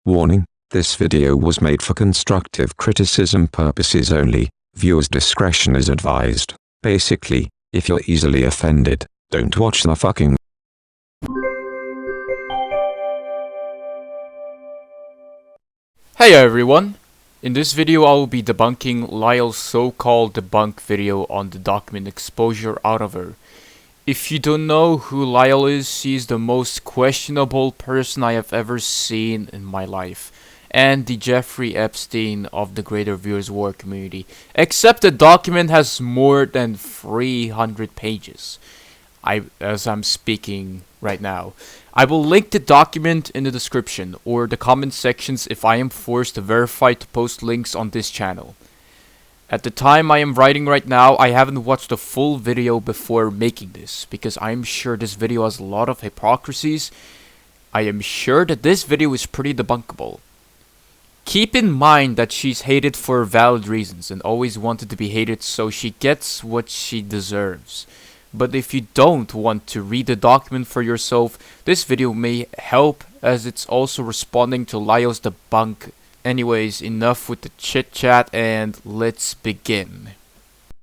Warning, this video was made for constructive criticism purposes only. Viewers' discretion is advised. Basically, if you're easily offended, don't watch the fucking. Hey everyone! In this video I will be debunking Layals' so-called debunk video on the document exposure out of her. If you don't know who Layal is, she is the most questionable person I have ever seen in my life, and the Jeffrey Epstein of the greater viewers war community, except the document has more than 300 pages. As I'm speaking right now. I will link the document in the description or the comment sections if I am forced to verify to post links on this channel. At the time I am writing right now, I haven't watched the full video before making this, because I am sure this video has a lot of hypocrisies. I am sure that this video is pretty debunkable. Keep in mind that she's hated for valid reasons and always wanted to be hated, so she gets what she deserves. But if you don't want to read the document for yourself, this video may help, as it's also responding to Layals' debunk. Anyways, enough with the chit chat and let's begin.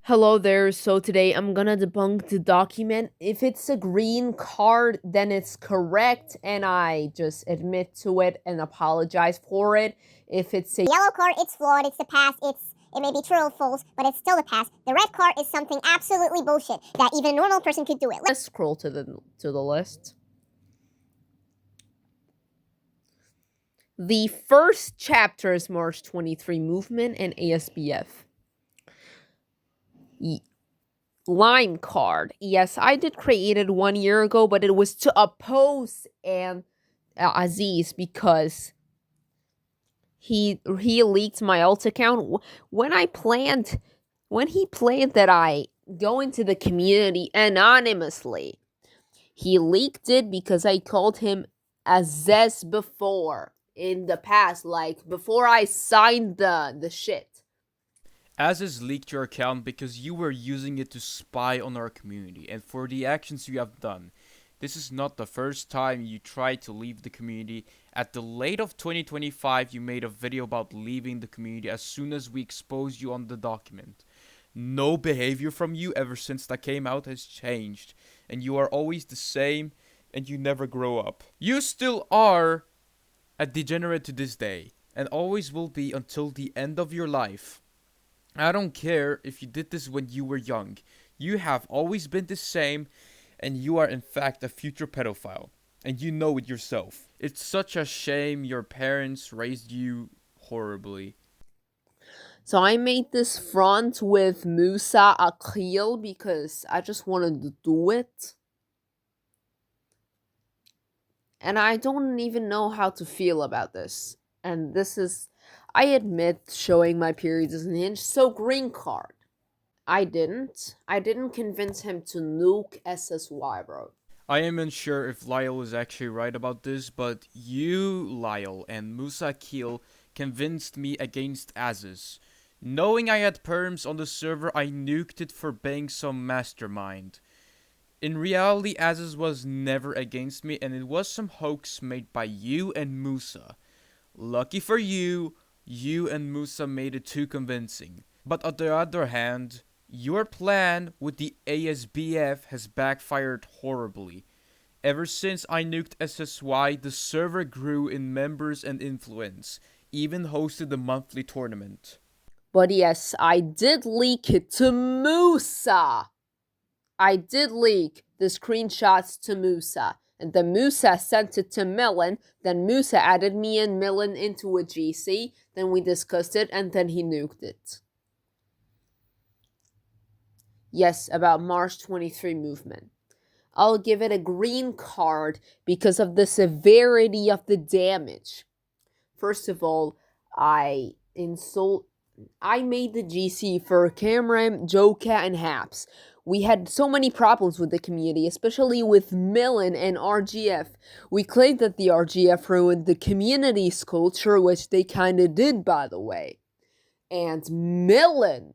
Hello there, so today I'm gonna debunk the document. If it's a green card, then it's correct, and I just admit to it and apologize for it. If it's a yellow card, it's flawed, it's the pass, it may be true or false, but it's still a pass. The red card is something absolutely bullshit that even a normal person could do it. Let's scroll to the list. The first chapter is March 23 movement and ASBF. Line card. Yes, I did create it 1 year ago, but it was to oppose and Aziz because he leaked my alt account when he planned that I go into the community anonymously. He leaked it because I called him Aziz before in the past, like before I signed the shit. Aziz leaked your account because you were using it to spy on our community and for the actions you have done. This is not the first time you tried to leave the community. At the late of 2025, you made a video about leaving the community as soon as we exposed you on the document. No behavior from you ever since that came out has changed, and you are always the same, and you never grow up. You still are a degenerate to this day, and always will be until the end of your life. I don't care if you did this when you were young. You have always been the same, and you are in fact a future pedophile. And you know it yourself. It's such a shame your parents raised you horribly. So I made this front with Musa Akil because I just wanted to do it. And I don't even know how to feel about this. And this is, I admit, showing my periods is an inch, so green card. I didn't convince him to nuke SSY, bro. I am unsure if Layal is actually right about this, but you, Layal, and Musa Akil convinced me against Aziz. Knowing I had perms on the server, I nuked it for being some mastermind. In reality, Aziz was never against me, and it was some hoax made by you and Musa. Lucky for you, you and Musa made it too convincing. But on the other hand, your plan with the ASBF has backfired horribly. Ever since I nuked SSY, the server grew in members and influence, even hosted a monthly tournament. But yes, I did leak it to Musa. I did leak the screenshots to Musa. And then Musa sent it to Millenn. Then Musa added me and Millenn into a GC. Then we discussed it, and then he nuked it. Yes, about March 23 movement. I'll give it a green card because of the severity of the damage. First of all, I made the GC for Cameron, Joka, and Haps. We had so many problems with the community, especially with Millenn and RGF. We claimed that the RGF ruined the community's culture, which they kinda did, by the way. And Millenn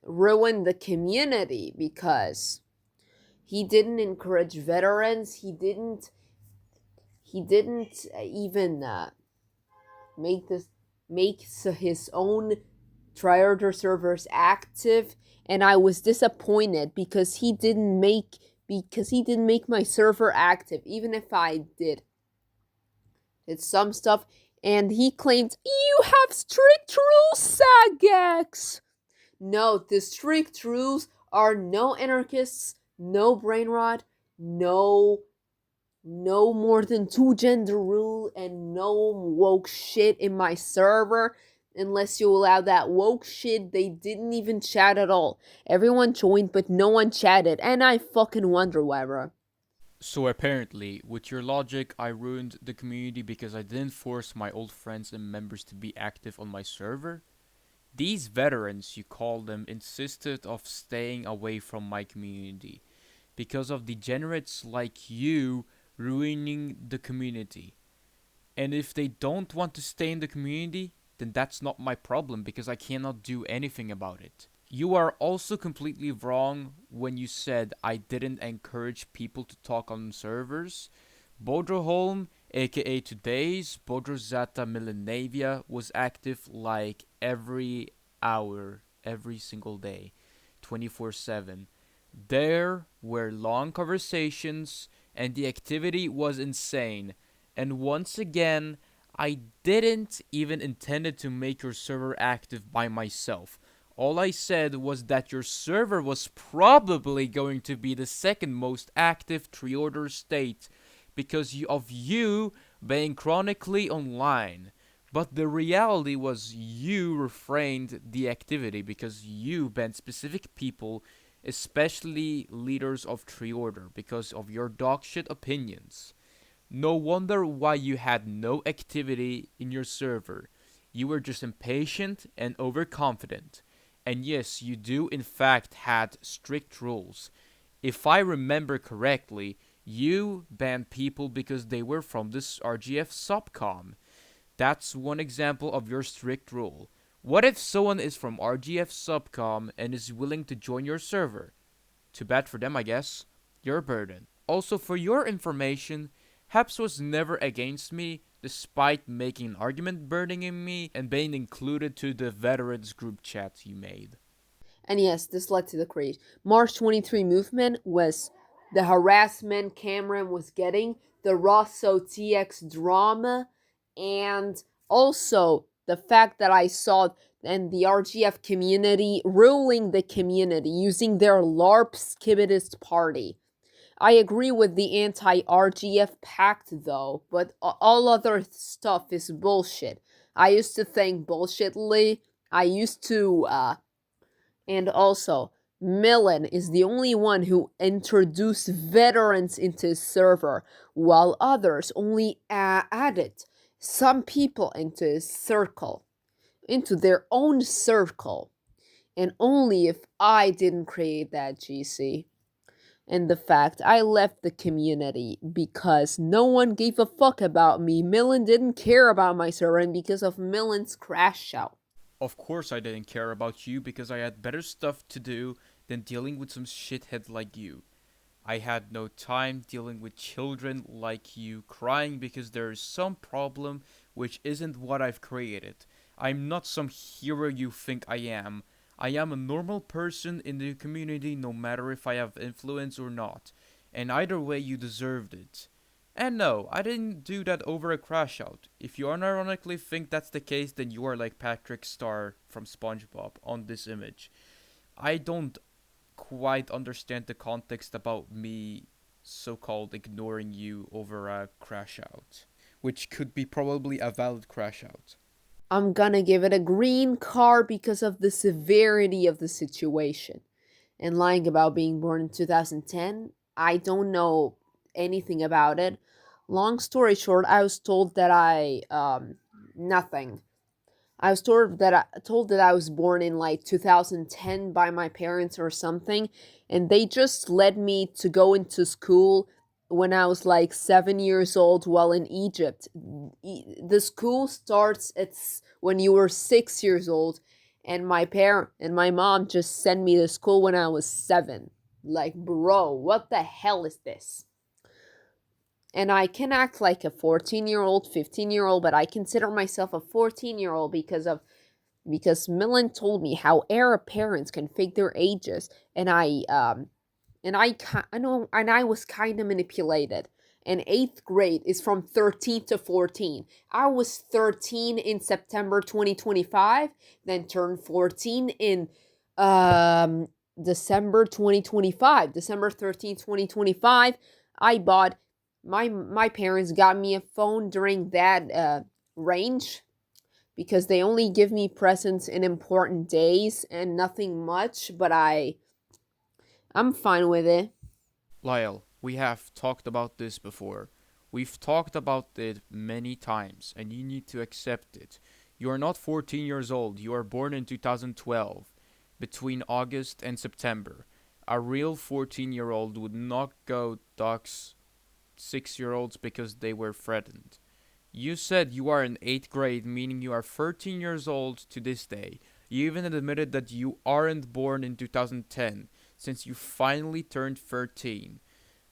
ruined the community because he didn't encourage veterans, he didn't he didn't even make his own triorder servers active, and I was disappointed because he didn't make my server active, even if I did. It's some stuff, and he claimed, "You have strict rules, Sagex." No, the strict rules are no anarchists, no brain rot, no more than 2 gender rule, and no woke shit in my server. Unless you allow that woke shit, they didn't even chat at all. Everyone joined, but no one chatted, and I fucking wonder why, bro. So apparently, with your logic, I ruined the community because I didn't force my old friends and members to be active on my server? These veterans, you call them, insisted of staying away from my community because of degenerates like you ruining the community. And if they don't want to stay in the community, then that's not my problem because I cannot do anything about it. You are also completely wrong when you said I didn't encourage people to talk on servers. Bodroholm, aka today's Bodrozata Millennium, was active like every hour, every single day, 24/7. There were long conversations and the activity was insane. And once again, I didn't even intended to make your server active by myself. All I said was that your server was probably going to be the second most active triorder state because of you being chronically online. But the reality was you refrained the activity because you banned specific people, especially leaders of triorder, because of your dogshit opinions. No wonder why you had no activity in your server. You were just impatient and overconfident. And yes, you do in fact had strict rules. If I remember correctly, you banned people because they were from this RGF subcom. That's one example of your strict rule. What if someone is from RGF subcom and is willing to join your server? Too bad for them, I guess. Your burden. Also, for your information, Haps was never against me, despite making an argument burdening me and being included to the veterans group chat you made. And yes, this led to the craze. March 23 movement was the harassment Cameron was getting, the Rosso TX drama, and also the fact that I saw and the RGF community ruling the community using their LARP skibidist party. I agree with the anti-RGF pact though, but all other stuff is bullshit. I used to think bullshitly. I used to, and also, Millenn is the only one who introduced veterans into his server, while others only added some people into his circle, into their own circle, and only if I didn't create that GC. And the fact I left the community because no one gave a fuck about me. Millenn didn't care about my server, and because of Millenn's crash out. Of course I didn't care about you because I had better stuff to do than dealing with some shithead like you. I had no time dealing with children like you crying because there is some problem which isn't what I've created. I'm not some hero you think I am. I am a normal person in the community no matter if I have influence or not. And either way you deserved it. And no, I didn't do that over a crash out. If you unironically think that's the case, then you are like Patrick Star from SpongeBob on this image. I don't quite understand the context about me so-called ignoring you over a crash out, which could be probably a valid crash out. I'm gonna give it a green card because of the severity of the situation. And lying about being born in 2010, I don't know anything about it. Long story short, I was told that nothing. I was told that I was born in like 2010 by my parents or something, and they just led me to go into school when I was like 7 years old while in Egypt. The school starts when you were 6 years old, and my mom just sent me to school when I was 7. Like, bro, what the hell is this? And I can act like a 14-year-old, 15-year-old, but I consider myself a 14-year-old because Millenn told me how Arab parents can fake their ages, and I was kind of manipulated. And 8th grade is from 13 to 14. I was 13 in September 2025, then turned 14 in December 2025. December 13th, 2025, I bought my parents got me a phone during that range because they only give me presents in important days and nothing much, but I'm fine with it. Lyle, we have talked about this before. We've talked about it many times, and you need to accept it. You are not 14 years old. You are born in 2012, between August and September. A real 14-year-old would not go dox 6-year-olds because they were threatened. You said you are in 8th grade, meaning you are 13 years old to this day. You even admitted that you aren't born in 2010, since you finally turned 13.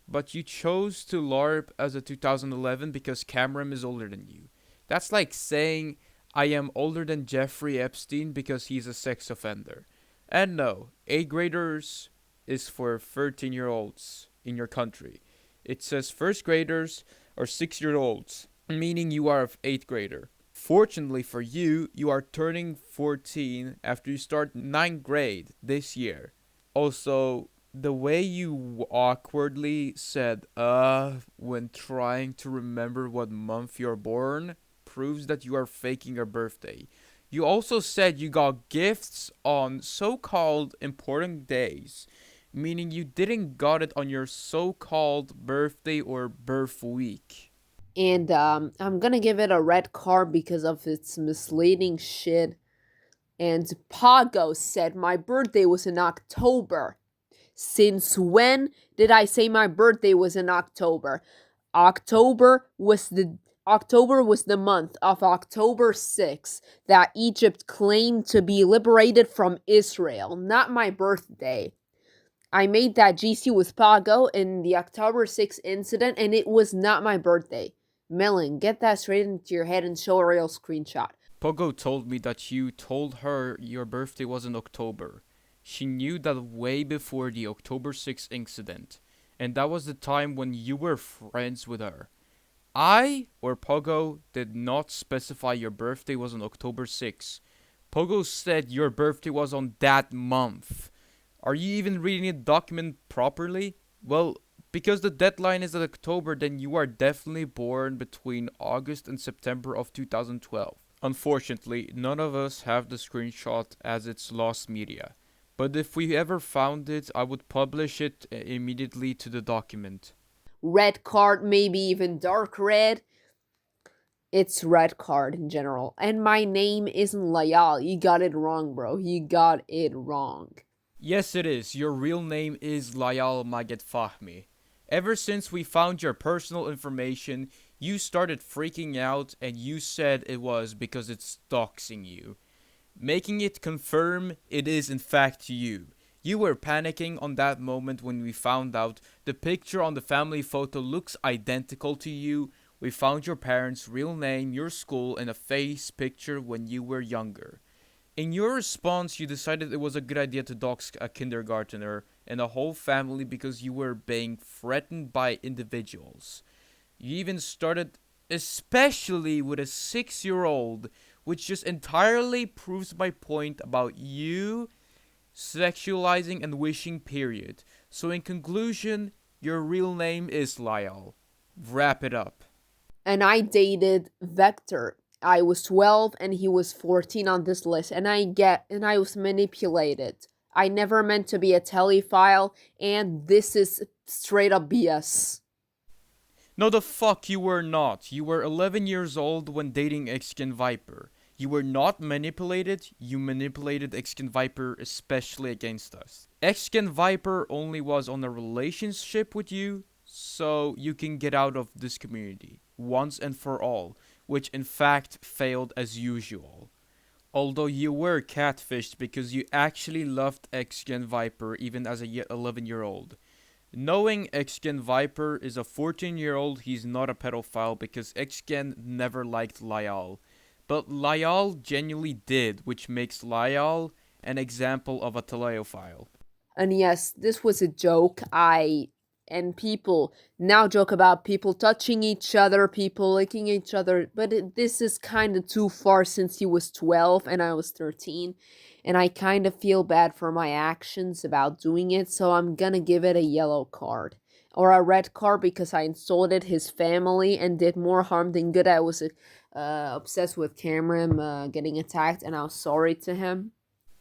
But you chose to LARP as a 2011 because Cameron is older than you. That's like saying I am older than Jeffrey Epstein because he's a sex offender. And no, 8th graders is for 13-year-olds in your country. It says 1st graders are 6-year-olds, meaning you are an 8th grader. Fortunately for you, you are turning 14 after you start 9th grade this year. Also, the way you awkwardly said when trying to remember what month you're born proves that you are faking your birthday. You also said you got gifts on so-called important days, meaning you didn't got it on your so-called birthday or birth week. And I'm gonna give it a red card because of its misleading shit. And Pago said my birthday was in October. Since when did I say my birthday was in October? October was the month of October 6th that Egypt claimed to be liberated from Israel, not my birthday. I made that GC with Pago in the October 6th incident, and it was not my birthday. Millenn, get that straight into your head and show a real screenshot. Pogo told me that you told her your birthday was in October. She knew that way before the October 6th incident, and that was the time when you were friends with her. I, or Pogo, did not specify your birthday was on October 6th. Pogo said your birthday was on that month. Are you even reading the document properly? Well, because the deadline is at October, then you are definitely born between August and September of 2012. Unfortunately, none of us have the screenshot as it's lost media. But if we ever found it, I would publish it immediately to the document. Red card, maybe even dark red. It's red card in general. And my name isn't Layal. You got it wrong, bro. You got it wrong. Yes, it is. Your real name is Layal Maged Fahmi. Ever since we found your personal information, you started freaking out and you said it was because it's doxing you. Making it confirm it is in fact you. You were panicking on that moment when we found out the picture on the family photo looks identical to you. We found your parents' real name, your school, and a face picture when you were younger. In your response, you decided it was a good idea to dox a kindergartner and a whole family because you were being threatened by individuals. You even started especially with a 6-year-old, which just entirely proves my point about you sexualizing and wishing, period. So in conclusion, your real name is Lyle. Wrap it up. And I dated Vector. I was 12 and he was 14 on this list, and I was manipulated. I never meant to be a telephile, and this is straight up BS. No, the fuck you were not. You were 11 years old when dating Xkin Viper. You were not manipulated, you manipulated Xkin Viper especially against us. Xkin Viper only was on a relationship with you, so you can get out of this community, once and for all, which in fact failed as usual. Although you were catfished because you actually loved Xkin Viper even as a 11-year-old. Knowing Xgen Viper is a 14-year-old, he's not a pedophile because Xgen never liked Layal. But Layal genuinely did, which makes Layal an example of a teleophile. And yes, this was a joke. And people now joke about people touching each other, people licking each other, but this is kind of too far since he was 12 and I was 13. And I kind of feel bad for my actions about doing it, so I'm gonna give it a yellow card. Or a red card because I insulted his family and did more harm than good. I was obsessed with Cameron getting attacked, and I was sorry to him.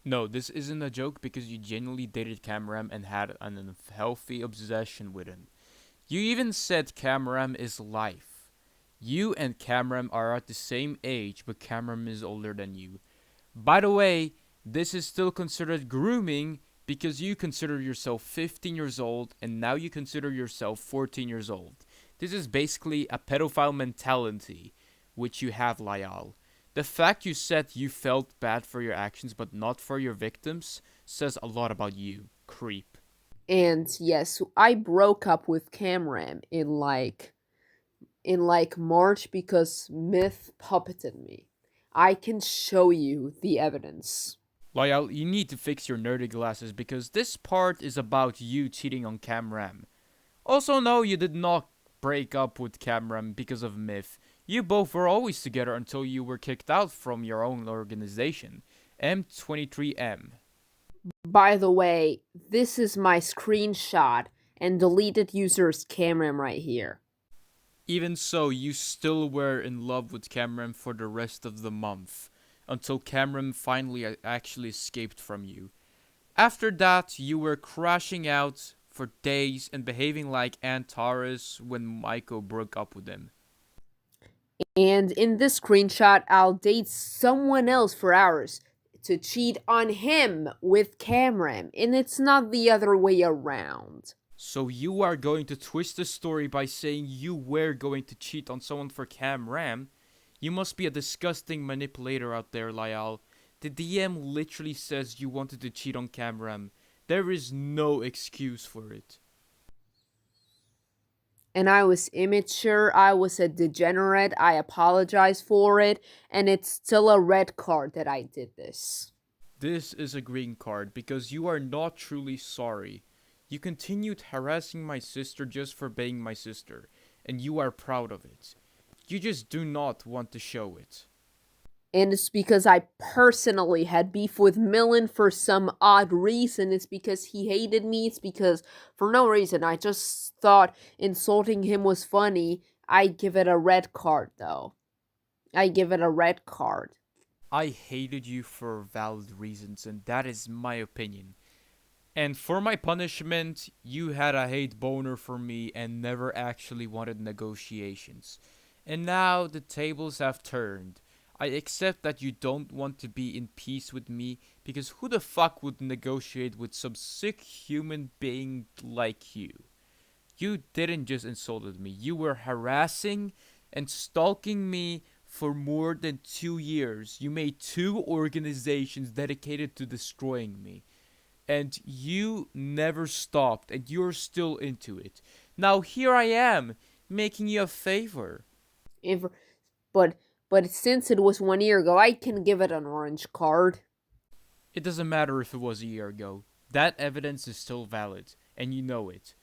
No, this isn't a joke because you genuinely dated Cameron and had an unhealthy obsession with him. You even said Cameron is life. You and Cameron are at the same age, but Cameron is older than you. By the way, this is still considered grooming because you consider yourself 15 years old and now you consider yourself 14 years old. This is basically a pedophile mentality, which you have, Layal. The fact you said you felt bad for your actions but not for your victims says a lot about you, creep. And yes, I broke up with Cameron in March because Myth puppeted me. I can show you the evidence. Layal, you need to fix your nerdy glasses because this part is about you cheating on Cameron. Also, no, you did not break up with Cameron because of Myth. You both were always together until you were kicked out from your own organization, M23M. By the way, this is my screenshot and deleted user's Cameron right here. Even so, you still were in love with Cameron for the rest of the month, until Cameron finally actually escaped from you. After that, you were crashing out for days and behaving like Antares when Mijo broke up with him. And in this screenshot, I'll date someone else for hours to cheat on him with Cameron, and it's not the other way around. So you are going to twist the story by saying you were going to cheat on someone for Cameron? You must be a disgusting manipulator out there, Layal. The DM literally says you wanted to cheat on Cameron. There is no excuse for it. And I was immature, I was a degenerate, I apologize for it, and it's still a red card that I did this. This is a green card because you are not truly sorry. You continued harassing my sister just for being my sister, and you are proud of it. You just do not want to show it. And it's because I personally had beef with Millenn for some odd reason. It's because he hated me. It's because, for no reason, I just thought insulting him was funny. I give it a red card, though. I give it a red card. I hated you for valid reasons, and that is my opinion. And for my punishment, you had a hate boner for me and never actually wanted negotiations. And now the tables have turned. I accept that you don't want to be in peace with me because who the fuck would negotiate with some sick human being like you? You didn't just insulted me. You were harassing and stalking me for more than 2 years. You made 2 organizations dedicated to destroying me. And you never stopped and you're still into it. Now here I am, making you a favor. But since it was 1 year ago, I can give it an orange card. It doesn't matter if it was a year ago. That evidence is still valid, and you know it.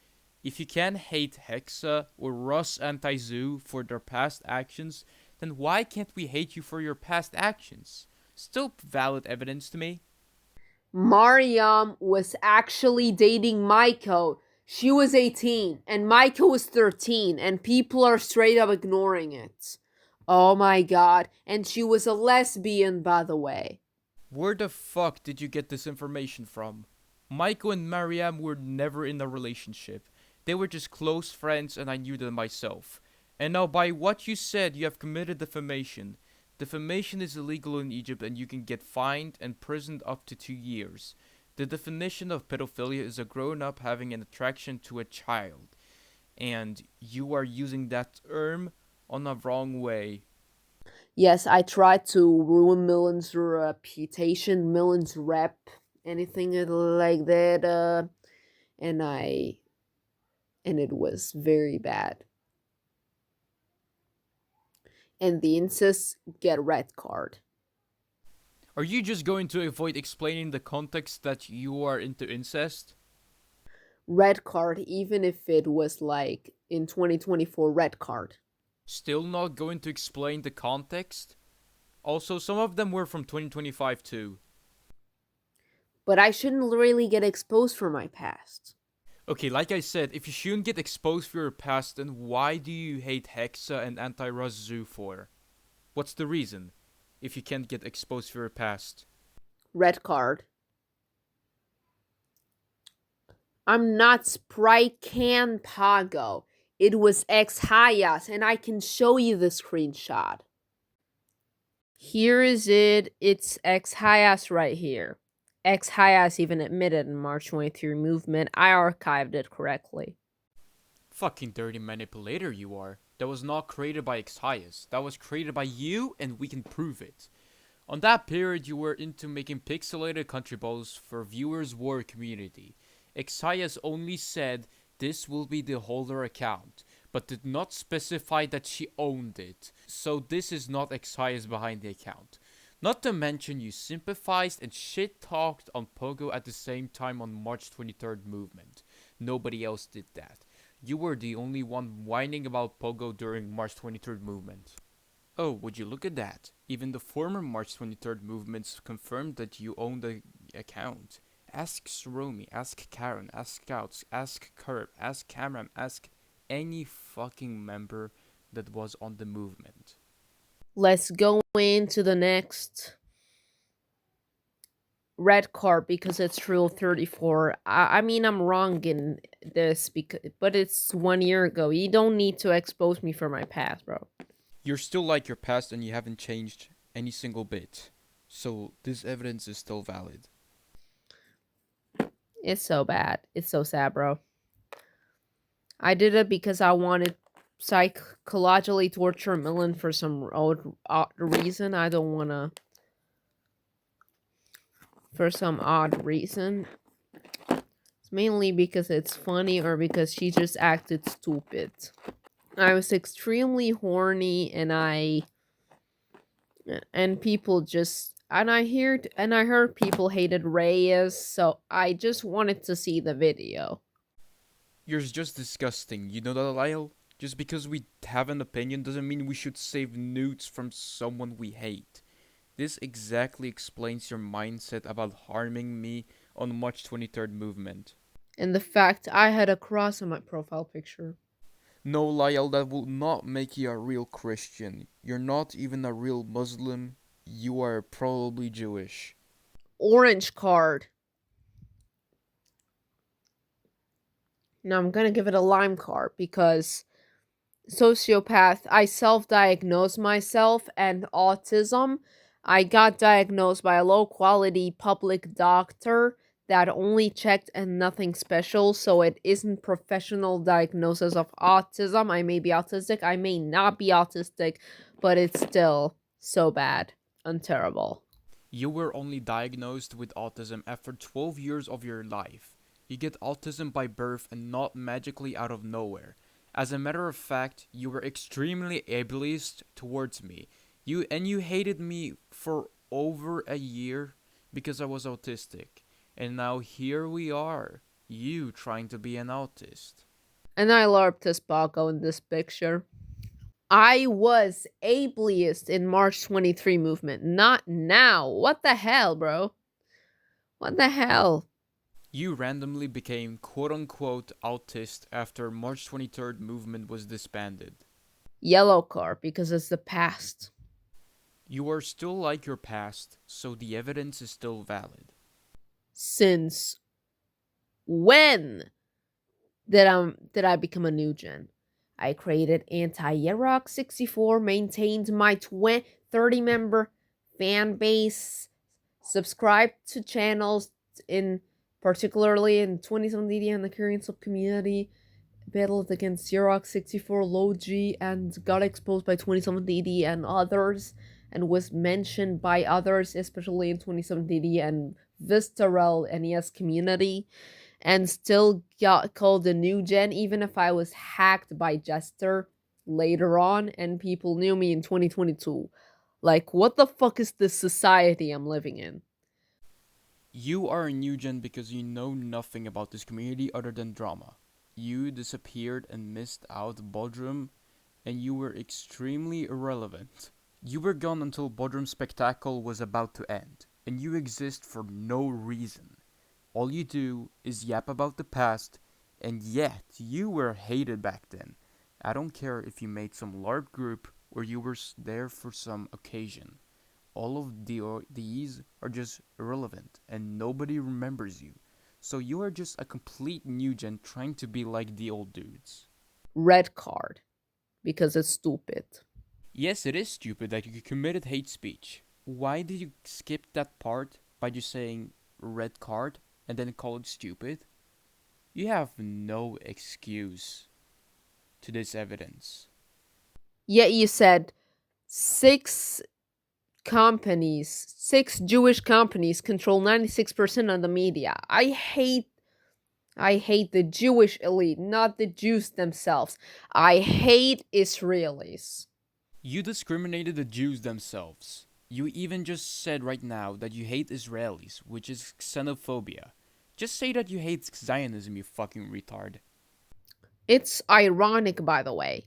If you can't hate Hexa or Russ Anti-Zoo for their past actions, then why can't we hate you for your past actions? Still valid evidence to me. Mariam was actually dating Mijo. She was 18, and Mijo was 13, and people are straight up ignoring it. Oh my god, and she was a lesbian, by the way. Where the fuck did you get this information from? Michael and Mariam were never in a relationship. They were just close friends and I knew them myself. And now by what you said, you have committed defamation. Defamation is illegal in Egypt and you can get fined and imprisoned up to 2 years. The definition of pedophilia is a grown-up having an attraction to a child. And you are using that term on a wrong way. Yes, I tried to ruin Millenn's reputation, Millenn's rep, anything like that, and I and it was very bad. And the incest get red card. Are you just going to avoid explaining the context that you are into incest? Red card, even if it was like in 2024, red card. Still not going to explain the context? Also, some of them were from 2025 too. But I shouldn't really get exposed for my past. Okay, like I said, if you shouldn't get exposed for your past, then why do you hate Hexa and Anti-Razu for? What's the reason? If you can't get exposed for your past. Red card. I'm not Sprite Can Pago. It was X-Hayas, and I can show you the screenshot. Here is it. It's X-Hayas right here. X-Hayas even admitted in March 23 movement. I archived it correctly. Fucking dirty manipulator you are. That was not created by X-Hayas. That was created by you, and we can prove it. On that period, you were into making pixelated country balls for viewers' war community. X-Hayas only said this will be the holder account, but did not specify that she owned it. So this is not X-Hayas behind the account. Not to mention you sympathized and shit-talked on Pogo at the same time on March 23rd movement. Nobody else did that. You were the only one whining about Pogo during March 23rd movement. Oh, would you look at that? Even the former March 23rd movements confirmed that you owned the account. Ask Sromi, ask Karen, ask Scouts, ask Curb, ask Cameron, ask any fucking member that was on the movement. Let's go into the next red card because it's Rule 34. I mean, I'm wrong in this, but it's 1 year ago. You don't need to expose me for my past, bro. You're still like your past and you haven't changed any single bit. So this evidence is still valid. It's so bad. It's so sad, bro. I did it because I wanted psychologically torture Millenn for some odd reason. I don't want to. For some odd reason. It's mainly because it's funny or because she just acted stupid. I was extremely horny and people just and I heard people hated Reyes, so I just wanted to see the video. You're just disgusting, you know that, Lyle? Just because we have an opinion doesn't mean we should save nudes from someone we hate. This exactly explains your mindset about harming me on March 23rd movement. And the fact I had a cross on my profile picture. No, Lyle, that will not make you a real Christian. You're not even a real Muslim. You are probably Jewish. Orange card. Now I'm gonna give it a lime card because sociopath. I self-diagnosed myself and autism. I got diagnosed by a low-quality public doctor that only checked and nothing special, so it isn't professional diagnosis of autism. I may be autistic, I may not be autistic, but it's still so bad and terrible. You were only diagnosed with autism after 12 years of your life. You get autism by birth and not magically out of nowhere. As a matter of fact, you were extremely ableist towards me. You hated me for over a year because I was autistic. And now here we are, you trying to be an autist. And I LARPed this Paco in this picture. I was ableist in March 23 movement, not now. What the hell, bro? What the hell? You randomly became quote-unquote autist after March 23rd movement was disbanded. Yellow card, because it's the past. You are still like your past, so the evidence is still valid. Since when did I become a new gen? I created Anti-Yerok 64, maintained my 30-member fan base, subscribed to channels particularly in 27DD and the Korean sub-community, battled against Yerok 64, Low G, and got exposed by 27DD and others, and was mentioned by others, especially in 27DD and Visceral NES community. and still got called a new gen, even if I was hacked by Jester later on and people knew me in 2022. Like, what the fuck is this society I'm living in? You are a new gen because you know nothing about this community other than drama. You disappeared and missed out Bodrum, and you were extremely irrelevant. You were gone until Bodrum Spectacle was about to end, and you exist for no reason. All you do is yap about the past, and yet you were hated back then. I don't care if you made some LARP group or you were there for some occasion. All of these are just irrelevant and nobody remembers you. So you are just a complete new gen trying to be like the old dudes. Red card. Because it's stupid. Yes, it is stupid that you committed hate speech. Why did you skip that part by just saying red card and then call it stupid? You have no excuse to this evidence. Yet you said 6 Jewish companies control 96% of the media. I hate the Jewish elite, not the Jews themselves. I hate Israelis. You discriminated the Jews themselves. You even just said right now that you hate Israelis, which is xenophobia. Just say that you hate Zionism, you fucking retard. It's ironic, by the way.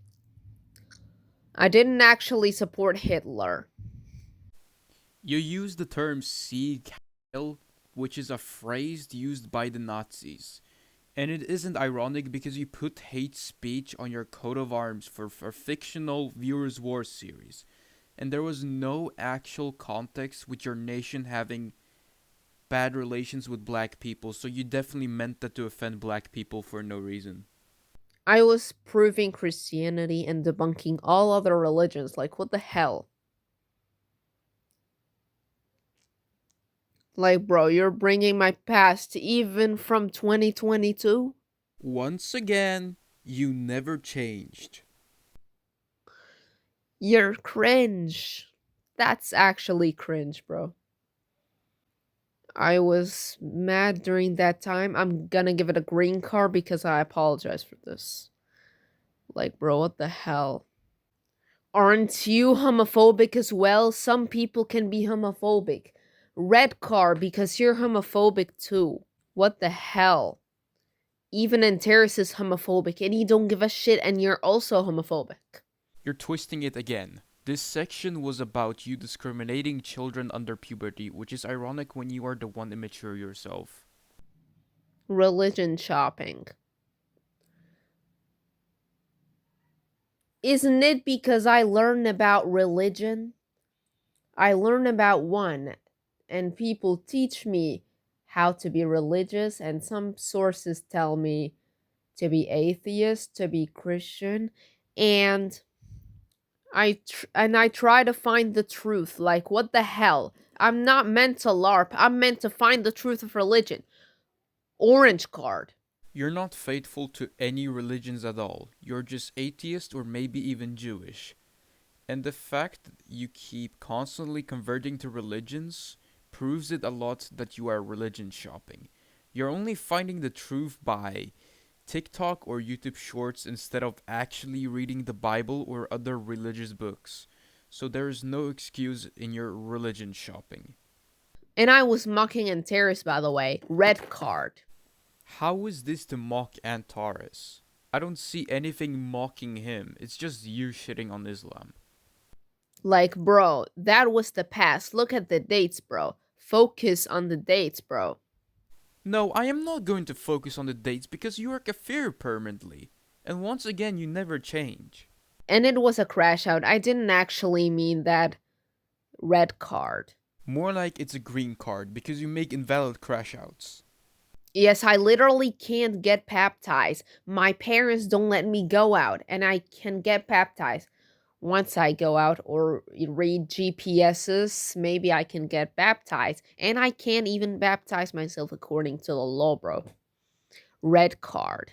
I didn't actually support Hitler. You use the term Sieg Heil, which is a phrase used by the Nazis. And it isn't ironic because you put hate speech on your coat of arms for a fictional Viewers' War series. And there was no actual context with your nation having bad relations with black people, so you definitely meant that to offend black people for no reason. I was proving Christianity and debunking all other religions. Like, what the hell? Like, bro, you're bringing my past even from 2022? Once again, you never changed. You're cringe. That's actually cringe, bro. I was mad during that time. I'm gonna give it a green card because I apologize for this. Like, bro, what the hell? Aren't you homophobic as well? Some people can be homophobic. Red card because you're homophobic too. What the hell? Even Antares is homophobic and you don't give a shit and you're also homophobic. You're twisting it again. This section was about you discriminating children under puberty, which is ironic when you are the one immature yourself. Religion shopping. Isn't it because I learned about religion? I learn about one, and people teach me how to be religious, and some sources tell me to be atheist, to be Christian, and I try to find the truth. Like, what the hell? I'm not meant to LARP. I'm meant to find the truth of religion. Orange card. You're not faithful to any religions at all. You're just atheist or maybe even Jewish. And the fact that you keep constantly converting to religions proves it a lot that you are religion shopping. You're only finding the truth by TikTok or YouTube shorts instead of actually reading the Bible or other religious books. So there is no excuse in your religion shopping. And I was mocking Antares, by the way. Red card. How is this to mock Antares? I don't see anything mocking him. It's just you shitting on Islam. Like, bro, that was the past. Look at the dates, bro. Focus on the dates, bro. No, I am not going to focus on the dates because you are kafir permanently. And once again, you never change. And it was a crash out. I didn't actually mean that. Red card. More like it's a green card because you make invalid crash outs. Yes, I literally can't get baptized. My parents don't let me go out, and I can get baptized. Once I go out or read GPSs, maybe I can get baptized. And I can't even baptize myself according to the law, bro. Red card.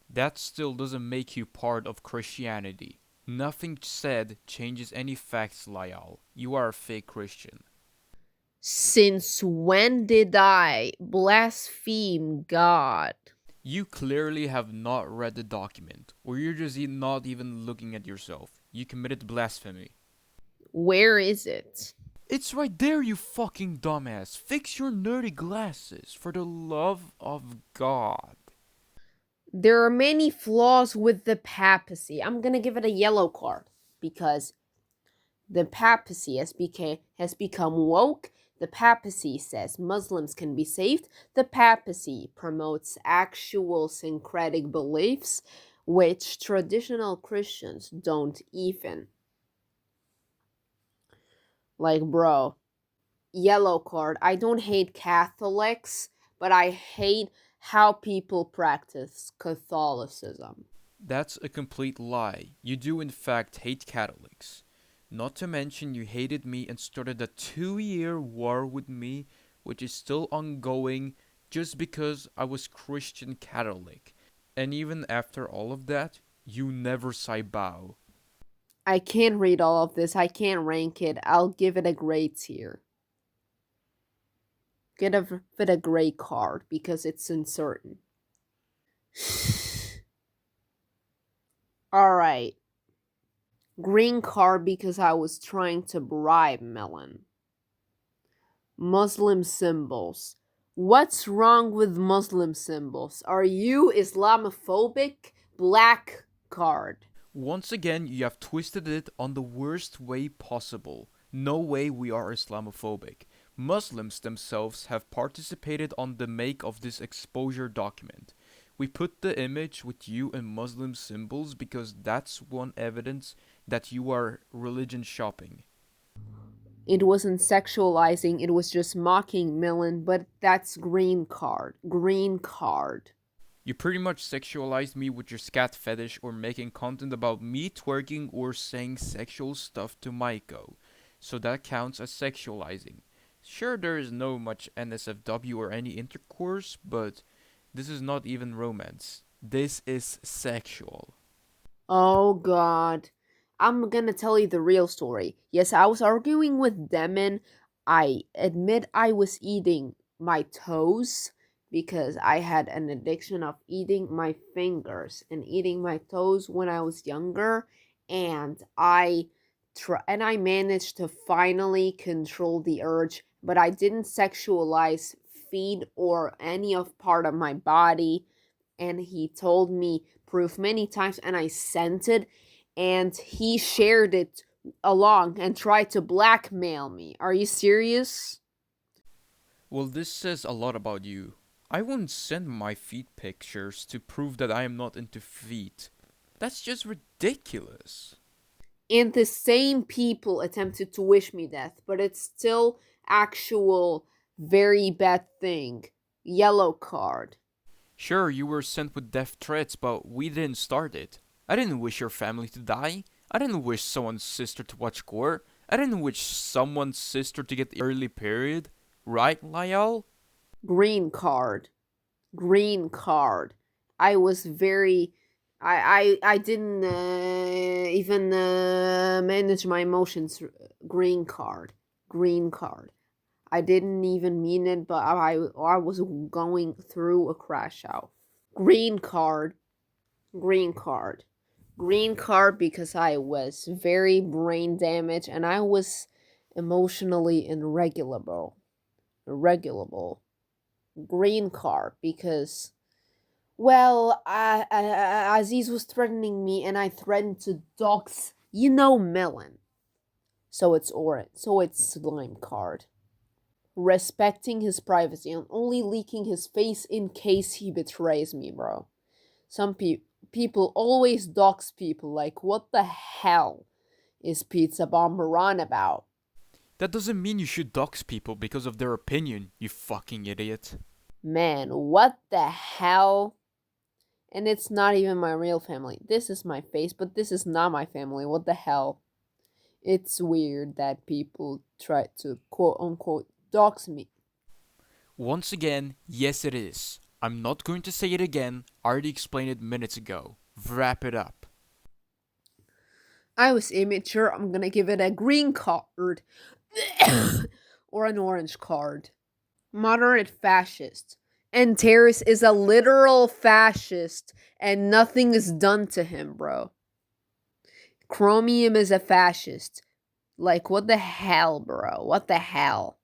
That still doesn't make you part of Christianity. Nothing said changes any facts, Layal. You are a fake Christian. Since when did I blaspheme God? You clearly have not read the document, or you're just not even looking at yourself. You committed blasphemy. Where is it? It's right there, you fucking dumbass. Fix your nerdy glasses, for the love of God. There are many flaws with the papacy. I'm gonna give it a yellow card because the papacy has become woke. The papacy says Muslims can be saved. The papacy promotes actual syncretic beliefs, which traditional Christians don't even. Like, bro, yellow card. I don't hate Catholics, but I hate how people practice Catholicism. That's a complete lie. You do in fact hate Catholics. Not to mention you hated me and started a 2-year war with me, which is still ongoing just because I was Christian Catholic. And even after all of that, you never say bow. I can't read all of this. I can't rank it. I'll give it a grade tier. Give it a gray card because it's uncertain. Alright. Green card because I was trying to bribe Millenn. Muslim symbols. What's wrong with Muslim symbols? Are you Islamophobic? Black card. Once again, you have twisted it on the worst way possible. No way we are Islamophobic. Muslims themselves have participated on the make of this exposure document. We put the image with you and Muslim symbols because that's one evidence that you are religion shopping. It wasn't sexualizing, it was just mocking Millenn, but that's green card. Green card. You pretty much sexualized me with your scat fetish or making content about me twerking or saying sexual stuff to Mijo. So that counts as sexualizing. Sure, there is no much NSFW or any intercourse, but this is not even romance. This is sexual. Oh god. I'm gonna tell you the real story. Yes, I was arguing with Demon. I admit I was eating my toes because I had an addiction of eating my fingers and eating my toes when I was younger, and I managed to finally control the urge, but I didn't sexualize feet or any of part of my body. And he told me proof many times, and I sent it, and he shared it along and tried to blackmail me. Are you serious? Well, this says a lot about you. I wouldn't send my feet pictures to prove that I am not into feet. That's just ridiculous. And the same people attempted to wish me death, but it's still actual very bad thing. Yellow card. Sure, you were sent with death threats, but we didn't start it. I didn't wish your family to die. I didn't wish someone's sister to watch gore. I didn't wish someone's sister to get the early period. Right, Layal? Green card. Green card. I was very... I didn't even manage my emotions. Green card. Green card. I didn't even mean it, but I was going through a crash out. Green card. Green card. Green card because I was very brain damaged and I was emotionally irregulable. Green card because, well, Aziz was threatening me and I threatened to dox, Millenn. So it's orange. So it's slime card. Respecting his privacy and only leaking his face in case he betrays me, bro. Some people always dox people. Like, what the hell is Pizza Bomber on about? That doesn't mean you should dox people because of their opinion, you fucking idiot. Man, what the hell? And it's not even my real family. This is my face, but this is not my family. What the hell? It's weird that people try to quote-unquote dox me. Once again, yes it is. I'm not going to say it again. I already explained it minutes ago. Wrap it up. I was immature. I'm gonna give it a green card. or an orange card. Moderate fascist. And Terrace is a literal fascist, and nothing is done to him, bro. Chromium is a fascist. Like, what the hell, bro? What the hell?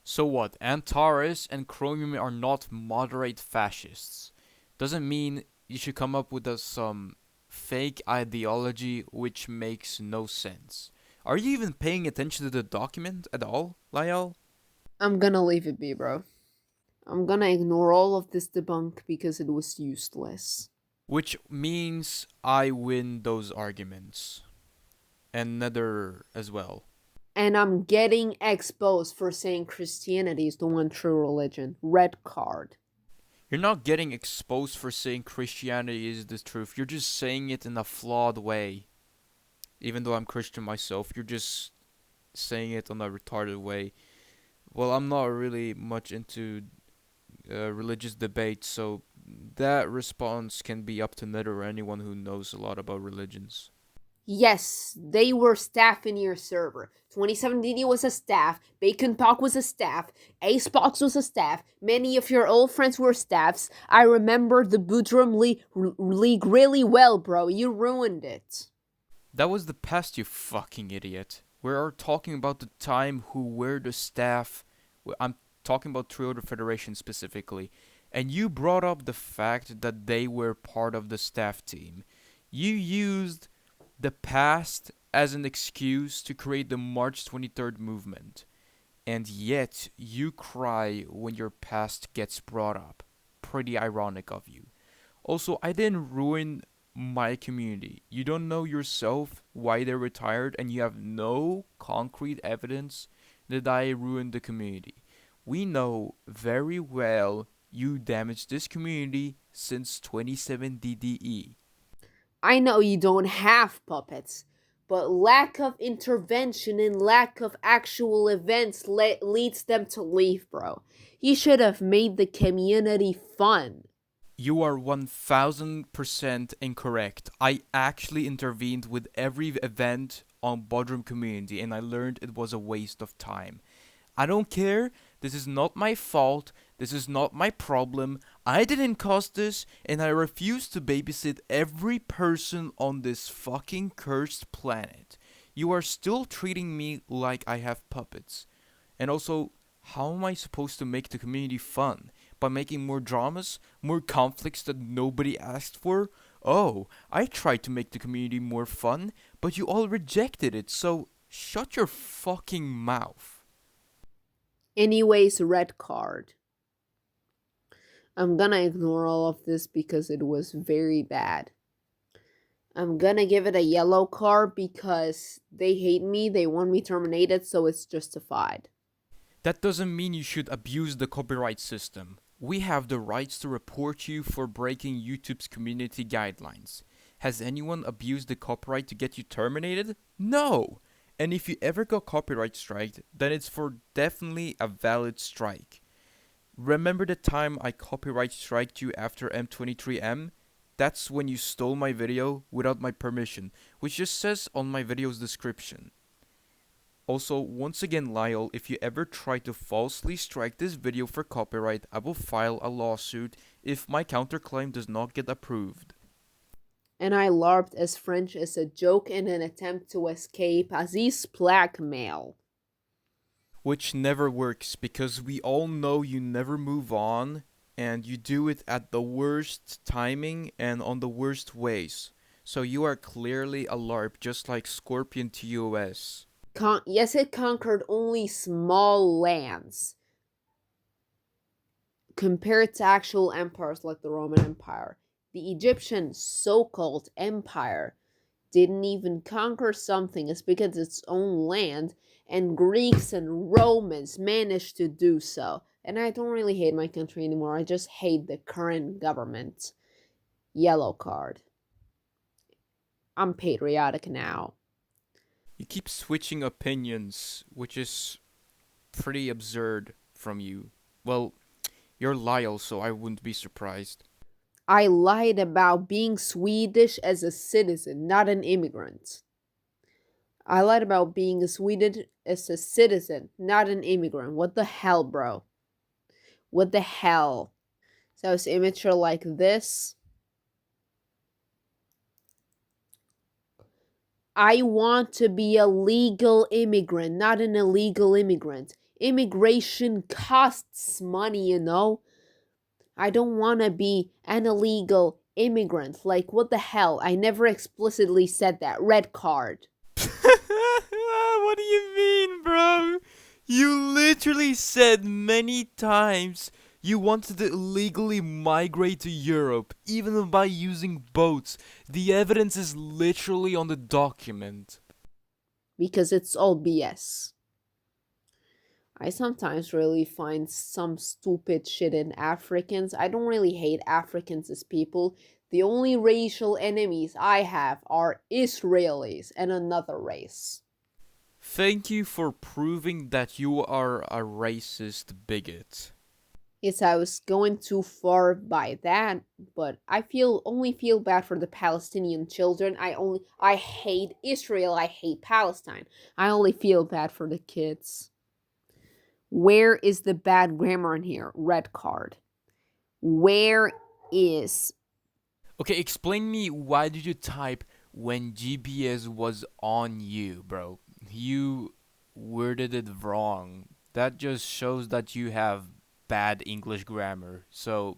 So what? Antares and Chromium are not moderate fascists. Doesn't mean you should come up with some fake ideology which makes no sense. Are you even paying attention to the document at all, Layal? I'm gonna leave it be, bro. I'm gonna ignore all of this debunk because it was useless. Which means I win those arguments. And Nether as well. And I'm getting exposed for saying Christianity is the one true religion. Red card. You're not getting exposed for saying Christianity is the truth. You're just saying it in a flawed way. Even though I'm Christian myself, you're just saying it on a retarded way. Well, I'm not really much into religious debate, so that response can be up to Nether or anyone who knows a lot about religions. Yes, they were staff in your server. 27DD was a staff, Bacon Talk was a staff, Acebox was a staff, many of your old friends were staffs. I remember the Bootrum League really well, bro. You ruined it. That was the past, you fucking idiot. We're talking about the time who were the staff. I'm talking about Trio the Federation specifically. And you brought up the fact that they were part of the staff team. You used the past as an excuse to create the March 23rd movement. And yet, you cry when your past gets brought up. Pretty ironic of you. Also, I didn't ruin my community. You don't know yourself why they're retired, and you have no concrete evidence that I ruined the community. We know very well you damaged this community since 27 DDE. I know you don't have puppets, but lack of intervention and lack of actual events leads them to leave, bro. You should have made the community fun. You are 1000% incorrect. I actually intervened with every event on Bodrum community, and I learned it was a waste of time. I don't care. This is not my fault. This is not my problem. I didn't cause this, and I refuse to babysit every person on this fucking cursed planet. You are still treating me like I have puppets. And also, how am I supposed to make the community fun? By making more dramas? More conflicts that nobody asked for? Oh, I tried to make the community more fun, but you all rejected it, so shut your fucking mouth. Anyways, red card. I'm gonna ignore all of this because it was very bad. I'm gonna give it a yellow card because they hate me, they want me terminated, so it's justified. That doesn't mean you should abuse the copyright system. We have the rights to report you for breaking YouTube's community guidelines. Has anyone abused the copyright to get you terminated? No! And if you ever got copyright striked, then it's for definitely a valid strike. Remember the time I copyright striked you after M23M? That's when you stole my video without my permission, which just says on my video's description. Also, once again, Lyle, if you ever try to falsely strike this video for copyright, I will file a lawsuit if my counterclaim does not get approved. And I LARPed as French as a joke in an attempt to escape Aziz's blackmail. Which never works, because we all know you never move on, and you do it at the worst timing and on the worst ways. So you are clearly a LARP, just like Scorpion TOS. Yes, it conquered only small lands compared to actual empires like the Roman Empire. The Egyptian so-called empire didn't even conquer something as big as its own land, and Greeks and Romans managed to do so. And I don't really hate my country anymore, I just hate the current government. Yellow card. I'm patriotic now. You keep switching opinions, which is pretty absurd from you. Well, you're Lyle, so I wouldn't be surprised. I lied about being Swedish as a citizen, not an immigrant. I lied about being a Sweden as a citizen, not an immigrant. What the hell, bro? What the hell? So it's immature like this. I want to be a legal immigrant, not an illegal immigrant. Immigration costs money, you know? I don't want to be an illegal immigrant. Like, what the hell? I never explicitly said that. Red card. What do you mean, bro? You literally said many times you wanted to illegally migrate to Europe, even by using boats. The evidence is literally on the document. Because it's all BS. I sometimes really find some stupid shit in Africans. I don't really hate Africans as people. The only racial enemies I have are Israelis and another race. Thank you for proving that you are a racist bigot. Yes, I was going too far by that, but I only feel bad for the Palestinian children. I hate Israel, I hate Palestine. I only feel bad for the kids. Where is the bad grammar in here? Red card. Where is... Okay, explain me why did you type when GPS was on you, bro? You worded it wrong. That just shows that you have bad English grammar. So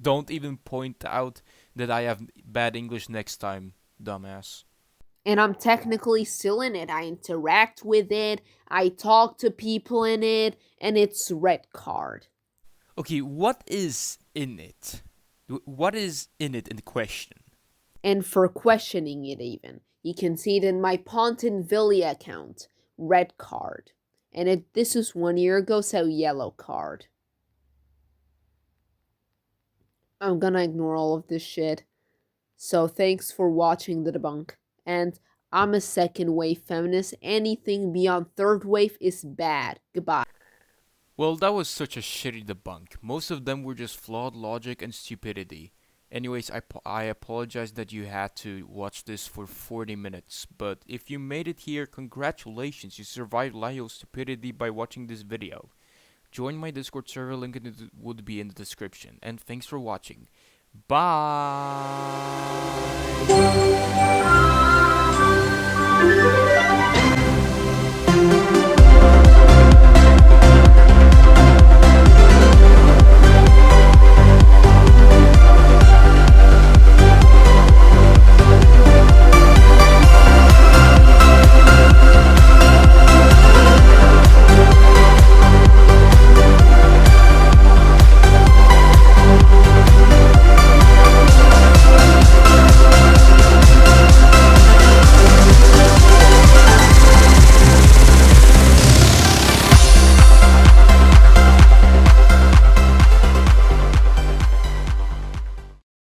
don't even point out that I have bad English next time, dumbass. And I'm technically still in it. I interact with it, I talk to people in it, and it's red card. Okay, what is in it? What is in it in question? And for questioning it even. You can see it in my Pontinvilla account. Red card. And this was 1 year ago, so yellow card. I'm gonna ignore all of this shit. So thanks for watching the debunk. And I'm a second wave feminist. Anything beyond third wave is bad. Goodbye. Well, that was such a shitty debunk. Most of them were just flawed logic and stupidity. Anyways, I apologize that you had to watch this for 40 minutes, but if you made it here, congratulations, you survived Layals' stupidity by watching this video. Join my Discord server, link would be in the description, and thanks for watching. Bye!